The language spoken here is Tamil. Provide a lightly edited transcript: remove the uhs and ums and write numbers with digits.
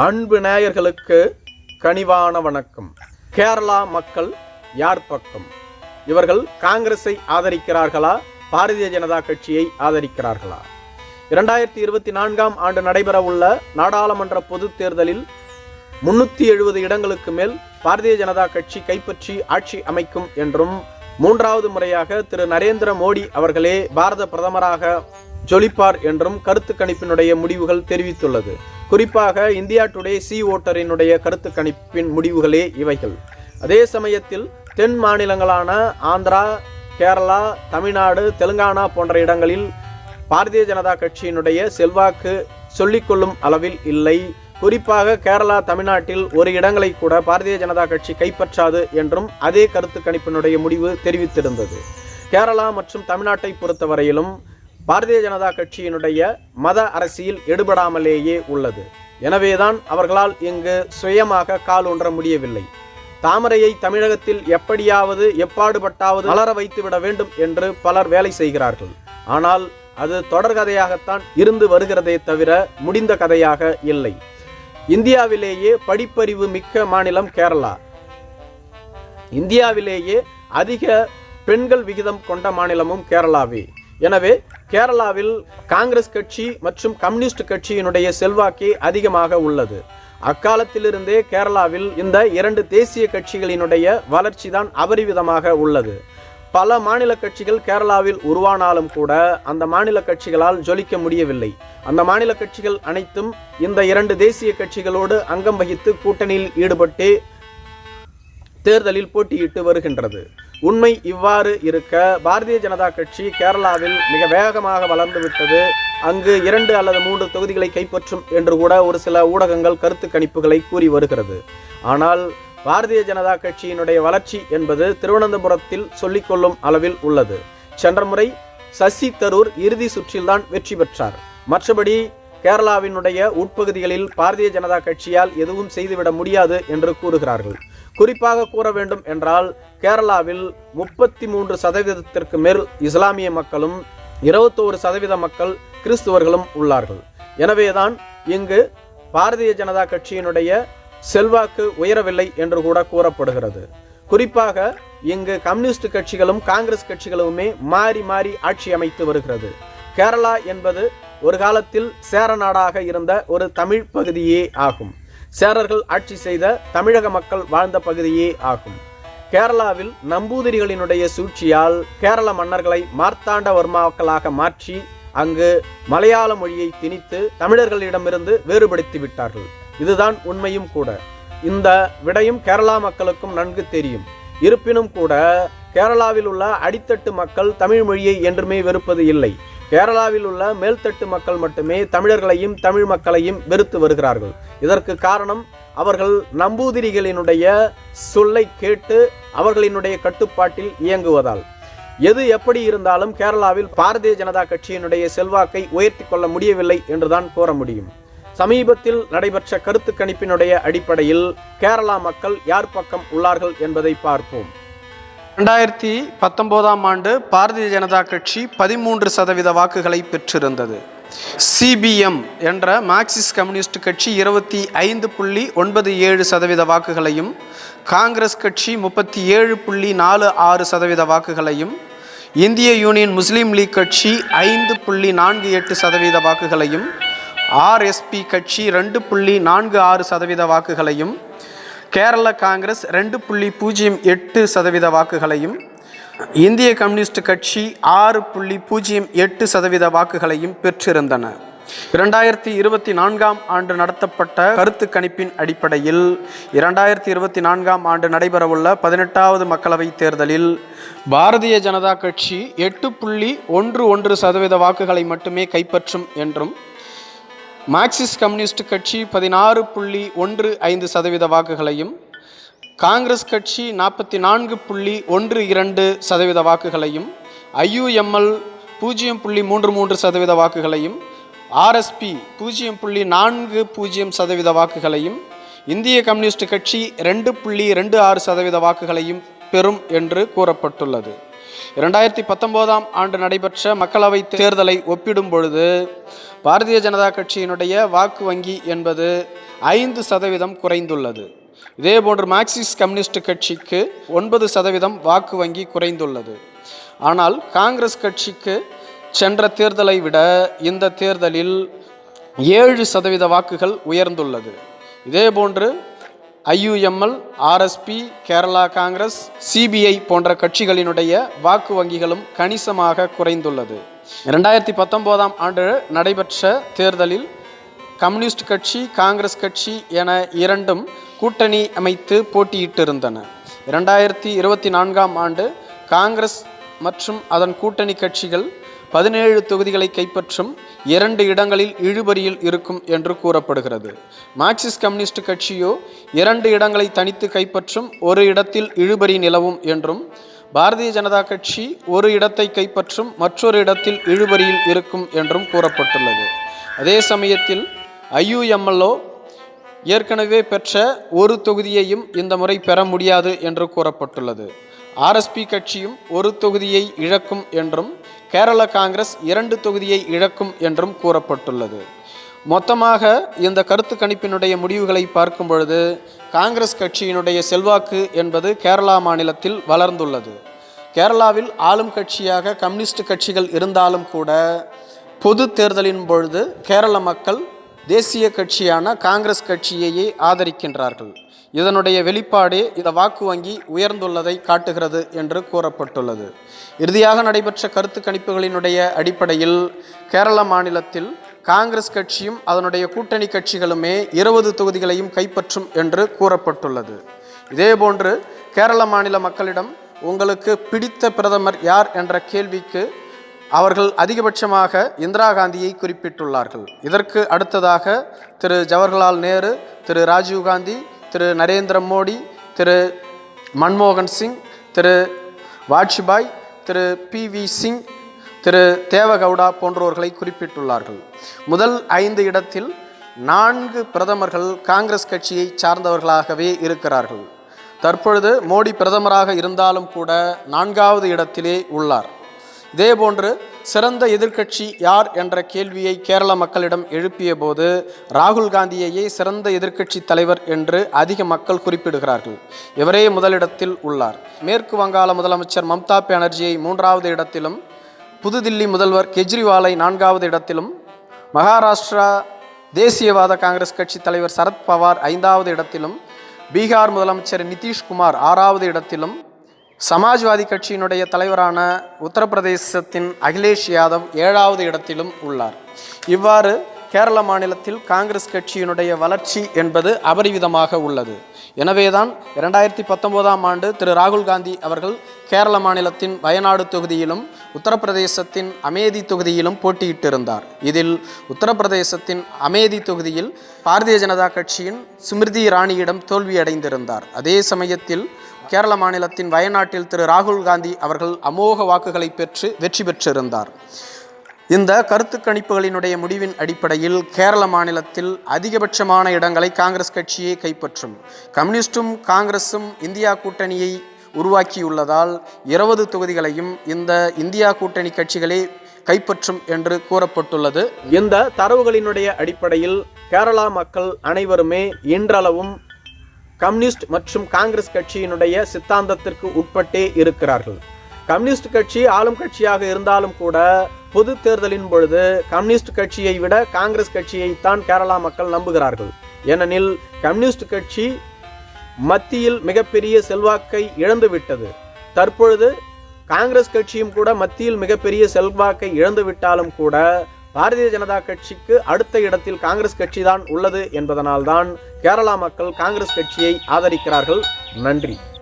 அன்பு நேயர்களுக்கு கனிவான வணக்கம். கேரளா மக்கள் யார் பக்கம்? இவர்கள் காங்கிரஸை ஆதரிக்கிறார்களா, பாரதிய ஜனதா கட்சியை ஆதரிக்கிறார்களா? 2024ஆம் ஆண்டு நடைபெற உள்ள நாடாளுமன்ற பொது தேர்தலில் 370 இடங்களுக்கு மேல் பாரதிய ஜனதா கட்சி கைப்பற்றி ஆட்சி அமைக்கும் என்றும், 3வது முறையாக திரு நரேந்திர மோடி அவர்களே பாரத பிரதமராக ஜொலிப்பார் என்றும் கருத்து கணிப்பினுடைய முடிவுகள் தெரிவித்துள்ளது. குறிப்பாக இந்தியா டுடே சி ஓட்டரினுடைய கருத்து கணிப்பின் முடிவுகளே இவைகள். அதே சமயத்தில் தென் மாநிலங்களான ஆந்திரா, கேரளா, தமிழ்நாடு, தெலுங்கானா போன்ற இடங்களில் பாரதிய ஜனதா கட்சியினுடைய செல்வாக்கு சொல்லிக்கொள்ளும் அளவில் இல்லை. குறிப்பாக கேரளா, தமிழ்நாட்டில் ஒரு இடங்களை கூட பாரதிய ஜனதா கட்சி கைப்பற்றாது என்றும் அதே கருத்து கணிப்பினுடைய முடிவு தெரிவித்திருந்தது. கேரளா மற்றும் தமிழ்நாட்டை பொறுத்தவரையிலும் பாரதிய ஜனதா கட்சியினுடைய மத அரசியல் எடுபடாமலேயே உள்ளது. எனவேதான் அவர்களால் இங்கு சுயமாக கால் ஊன்ற முடியவில்லை. தாமரையை தமிழகத்தில் எப்படியாவது எப்பாடுபட்டாவது வளர வைத்துவிட வேண்டும் என்று பலர் வேலை செய்கிறார்கள். ஆனால் அது தொடர்கதையாகத்தான் இருந்து வருகிறதே தவிர முடிந்த கதையாக இல்லை. இந்தியாவிலேயே படிப்பறிவு மிக்க மாநிலம் கேரளா. இந்தியாவிலேயே அதிக பெண்கள் விகிதம் கொண்ட மாநிலமும் கேரளாவே. எனவே கேரளாவில் காங்கிரஸ் கட்சி மற்றும் கம்யூனிஸ்ட் கட்சியினுடைய செல்வாக்கே அதிகமாக உள்ளது. அக்காலத்திலிருந்தே கேரளாவில் இந்த 2 தேசிய கட்சிகளினுடைய வளர்ச்சி தான் அபரிவிதமாக உள்ளது. பல மாநில கட்சிகள் கேரளாவில் உருவானாலும் கூட அந்த மாநில கட்சிகளால் ஜொலிக்க முடியவில்லை. அந்த மாநில கட்சிகள் அனைத்தும் இந்த 2 தேசிய கட்சிகளோடு அங்கம் வகித்து கூட்டணியில் ஈடுபட்டு தேர்தலில் போட்டியிட்டு வருகின்றது. உண்மை இவ்வாறு இருக்க பாரதிய ஜனதா கட்சி கேரளாவில் மிக வேகமாக வளர்ந்து விட்டது. அங்கு 2 அல்லது 3 தொகுதிகளை கைப்பற்றும் என்று கூட ஒரு சில ஊடகங்கள் கருத்து கணிப்புகளை கூறி வருகிறது. ஆனால் பாரதிய ஜனதா கட்சியினுடைய வளர்ச்சி என்பது திருவனந்தபுரத்தில் சொல்லிக்கொள்ளும் அளவில் உள்ளது. சென்ற முறை சசி தரூர் இறுதி சுற்றில்தான் வெற்றி பெற்றார். மற்றபடி கேரளாவினுடைய உட்பகுதிகளில் பாரதிய ஜனதா கட்சியால் எதுவும் செய்துவிட முடியாது என்று கூறுகிறார்கள். குறிப்பாக கூற வேண்டும் என்றால் கேரளாவில் 33% மேல் இஸ்லாமிய மக்களும் 21% மக்கள் கிறிஸ்துவர்களும் உள்ளார்கள். எனவேதான் இங்கு பாரதிய ஜனதா கட்சியினுடைய செல்வாக்கு உயரவில்லை என்று கூட கூறப்படுகிறது. குறிப்பாக இங்கு கம்யூனிஸ்ட் கட்சிகளும் காங்கிரஸ் கட்சிகளுமே மாறி மாறி ஆட்சி அமைத்து வருகிறது. கேரளா என்பது ஒரு காலத்தில் சேர நாடாக இருந்த ஒரு தமிழ் பகுதியே ஆகும். சேரர்கள் ஆட்சி செய்த தமிழக மக்கள் வாழ்ந்த பகுதியே ஆகும். கேரளாவில் நம்பூதிரிகளினுடைய சூழ்ச்சியால் கேரள மன்னர்களை மார்த்தாண்டவர்மாக்களாக மாற்றி அங்கு மலையாள மொழியை திணித்து தமிழர்களிடமிருந்து வேறுபடுத்தி விட்டார்கள். இதுதான் உண்மையும் கூட. இந்த விடயம் கேரளா மக்களுக்கும் நன்கு தெரியும். இருப்பினும் கூட கேரளாவில் உள்ள அடித்தட்டு மக்கள் தமிழ் மொழியை என்றுமே வெறுப்பது இல்லை. கேரளாவில் உள்ள மேல்தட்டு மக்கள் மட்டுமே தமிழர்களையும் தமிழ் மக்களையும் வெறுத்து வருகிறார்கள். இதற்கு காரணம் அவர்கள் நம்பூதிரிகளினுடைய சொல்லை கேட்டு அவர்களினுடைய கட்டுப்பாட்டில் இயங்குவதால். எது எப்படி இருந்தாலும் கேரளாவில் பாரதிய ஜனதா கட்சியினுடைய செல்வாக்கை உயர்த்தி கொள்ள முடியவில்லை என்றுதான் கூற முடியும். சமீபத்தில் நடைபெற்ற கருத்து கணிப்பினுடைய அடிப்படையில் கேரளா மக்கள் யார் பக்கம் உள்ளார்கள் என்பதை பார்ப்போம். 2019ஆம் ஆண்டு பாரதிய ஜனதா கட்சி 13% வாக்குகளை பெற்றிருந்தது. சிபிஎம் என்ற மார்க்சிஸ்ட் கம்யூனிஸ்ட் கட்சி 25.97% வாக்குகளையும், காங்கிரஸ் கட்சி 37.46% வாக்குகளையும், இந்திய யூனியன் முஸ்லீம் லீக் கட்சி 5.48% வாக்குகளையும், ஆர்எஸ்பி கட்சி 2.46% வாக்குகளையும், கேரள காங்கிரஸ் 2.08% வாக்குகளையும், இந்திய கம்யூனிஸ்ட் கட்சி 6.08% வாக்குகளையும் பெற்றிருந்தன. 2024ஆம் ஆண்டு நடத்தப்பட்ட கருத்து கணிப்பின் அடிப்படையில் 2024ஆம் ஆண்டு நடைபெறவுள்ள 18வது மக்களவைத் தேர்தலில் பாரதிய ஜனதா கட்சி 8.11% வாக்குகளை மட்டுமே கைப்பற்றும் என்றும், மார்க்சிஸ்ட் கம்யூனிஸ்ட் கட்சி 16.15% வாக்குகளையும், காங்கிரஸ் கட்சி 44.12% வாக்குகளையும், IUML 0.33% வாக்குகளையும், ஆர்எஸ்பி 0.40% வாக்குகளையும், இந்திய கம்யூனிஸ்ட் கட்சி 2.26% வாக்குகளையும் பெறும் என்று கூறப்பட்டுள்ளது. 2019ஆம் ஆண்டு நடைபெற்ற மக்களவைத் தேர்தலை ஒப்பிடும் பொழுது பாரதிய ஜனதா கட்சியினுடைய வாக்கு வங்கி என்பது 5% குறைந்துள்ளது. இதேபோன்று மார்க்சிஸ்ட் கம்யூனிஸ்ட் கட்சிக்கு 9% வாக்கு வங்கி குறைந்துள்ளது. ஆனால் காங்கிரஸ் கட்சிக்கு சென்ற தேர்தலை விட இந்த தேர்தலில் 7% வாக்குகள் உயர்ந்துள்ளது. இதேபோன்று IUML, RSP, Kerala Congress, CBI போன்ற கட்சிகளினுடைய வாக்கு வங்கிகளும் கணிசமாக குறைந்துள்ளது. 2019 ஆண்டு நடைபெற்ற தேர்தலில் கம்யூனிஸ்ட் கட்சி, காங்கிரஸ் கட்சி என இரண்டும் கூட்டணி அமைத்து போட்டியிட்டிருந்தன. 2024 ஆண்டு காங்கிரஸ் மற்றும் அதன் கூட்டணி கட்சிகள் 17 தொகுதிகளை கைப்பற்றும் 2 இடங்களில் இழுபறியில் இருக்கும் என்று கூறப்படுகிறது. மார்க்சிஸ்ட் கம்யூனிஸ்ட் கட்சியோ 2 இடங்களை தனித்து கைப்பற்றும், 1 இடத்தில் இழுபறி நிலவும் என்றும், பாரதிய ஜனதா கட்சி 1 இடத்தை கைப்பற்றும், மற்றொரு இடத்தில் இழுபறியில் இருக்கும் என்றும் கூறப்பட்டுள்ளது. அதே சமயத்தில் IUMLO ஏற்கனவே பெற்ற 1 தொகுதியையும் இந்த முறை பெற முடியாது என்று கூறப்பட்டுள்ளது. RSP கட்சியும் 1 தொகுதியை இழக்கும் என்றும், கேரள காங்கிரஸ் 2 தொகுதியை இழக்கும் என்றும் கூறப்பட்டுள்ளது. மொத்தமாக இந்த கருத்து கணிப்பினுடைய முடிவுகளை பார்க்கும் பொழுது காங்கிரஸ் கட்சியினுடைய செல்வாக்கு என்பது கேரளா மாநிலத்தில் வளர்ந்துள்ளது. கேரளாவில் ஆளும் கட்சியாக கம்யூனிஸ்ட் கட்சிகள் இருந்தாலும் கூட பொது தேர்தலின் பொழுது கேரள மக்கள் தேசிய கட்சியான காங்கிரஸ் கட்சியையே ஆதரிக்கின்றார்கள். இதனுடைய வெளிப்பாடே இந்த வாக்கு வங்கி உயர்ந்துள்ளதை காட்டுகிறது என்று கூறப்பட்டுள்ளது. இறுதியாக நடைபெற்ற கருத்து கணிப்புகளினுடைய அடிப்படையில் கேரள மாநிலத்தில் காங்கிரஸ் கட்சியும் அதனுடைய கூட்டணி கட்சிகளுமே 20 தொகுதிகளையும் கைப்பற்றும் என்று கூறப்பட்டுள்ளது. இதேபோன்று கேரள மாநில மக்களிடம் உங்களுக்கு பிடித்த பிரதமர் யார் என்ற கேள்விக்கு அவர்கள் அதிகபட்சமாக இந்திரா காந்தியை குறிப்பிட்டுள்ளார்கள். இதற்கு அடுத்ததாக திரு ஜவஹர்லால் நேரு, திரு ராஜீவ் காந்தி, திரு நரேந்திர மோடி, திரு மன்மோகன் சிங், திரு வாஜ்பாய், திரு PV சிங், திரு தேவகவுடா போன்றோர்களை குறிப்பிட்டுள்ளார்கள். முதல் 5 இடத்தில் 4 பிரதமர்கள் காங்கிரஸ் கட்சியை சார்ந்தவர்களாகவே இருக்கிறார்கள். தற்பொழுது மோடி பிரதமராக இருந்தாலும் கூட 4வது இடத்திலே உள்ளார். இதேபோன்று சிறந்த எதிர்க்கட்சி யார் என்ற கேள்வியை கேரள மக்களிடம் எழுப்பிய போது ராகுல் காந்தியையே சிறந்த எதிர்க்கட்சி தலைவர் என்று அதிக மக்கள் குறிப்பிடுகிறார்கள். இவரே முதலிடத்தில் உள்ளார். மேற்கு வங்காள முதலமைச்சர் மம்தா பானர்ஜியை 3வது இடத்திலும், புதுதில்லி முதல்வர் கெஜ்ரிவாலை 4வது இடத்திலும், மகாராஷ்டிரா தேசியவாத காங்கிரஸ் கட்சி தலைவர் சரத் பவார் 5வது இடத்திலும், பீகார் முதலமைச்சர் நிதிஷ்குமார் 6வது இடத்திலும், சமாஜ்வாதி கட்சியினுடைய தலைவரான உத்தரப்பிரதேசத்தின் அகிலேஷ் யாதவ் 7வது இடத்திலும் உள்ளார். இவ்வாறு கேரள மாநிலத்தில் காங்கிரஸ் கட்சியினுடைய வளர்ச்சி என்பது அபரிவிதமாக உள்ளது. எனவேதான் 2019 ஆண்டு திரு ராகுல் காந்தி அவர்கள் கேரள மாநிலத்தின் வயநாடு தொகுதியிலும் உத்தரப்பிரதேசத்தின் அமேதி தொகுதியிலும் போட்டியிட்டிருந்தார். இதில் உத்தரப்பிரதேசத்தின் அமேதி தொகுதியில் பாரதிய ஜனதா கட்சியின் ஸ்மிருதி இராணியிடம் தோல்வியடைந்திருந்தார். அதே சமயத்தில் கேரள மாநிலத்தின் வயநாட்டில் திரு ராகுல் காந்தி அவர்கள் அமோக வாக்குகளை பெற்று வெற்றி பெற்றிருந்தார். இந்த கருத்து கணிப்புகளினுடைய முடிவின் அடிப்படையில் கேரள மாநிலத்தில் அதிகபட்சமான இடங்களை காங்கிரஸ் கட்சியே கைப்பற்றும். கம்யூனிஸ்டும் காங்கிரஸும் இந்தியா கூட்டணியை உருவாக்கியுள்ளதால் 20 தொகுதிகளையும் இந்த இந்தியா கூட்டணி கட்சிகளே கைப்பற்றும் என்று கூறப்பட்டுள்ளது. இந்த தரவுகளினுடைய அடிப்படையில் கேரளா மக்கள் அனைவருமே இன்றளவும் கம்யூனிஸ்ட் மற்றும் காங்கிரஸ் கட்சியினுடைய சித்தாந்தத்திற்கு உட்பட்டே இருக்கிறார்கள். கம்யூனிஸ்ட் கட்சி ஆளும் கட்சியாக இருந்தாலும் கூட பொது தேர்தலின் பொழுது கம்யூனிஸ்ட் கட்சியை விட காங்கிரஸ் கட்சியைத்தான் கேரளா மக்கள் நம்புகிறார்கள். ஏனெனில் கம்யூனிஸ்ட் கட்சி மத்தியில் மிகப்பெரிய செல்வாக்கை இழந்துவிட்டது. தற்பொழுது காங்கிரஸ் கட்சியும் கூட மத்தியில் மிகப்பெரிய செல்வாக்கை இழந்துவிட்டாலும் கூட பாரதிய ஜனதா கட்சிக்கு அடுத்த இடத்தில் காங்கிரஸ் கட்சி தான் உள்ளது என்பதனால்தான் கேரளா மக்கள் காங்கிரஸ் கட்சியை ஆதரிக்கிறார்கள். நன்றி.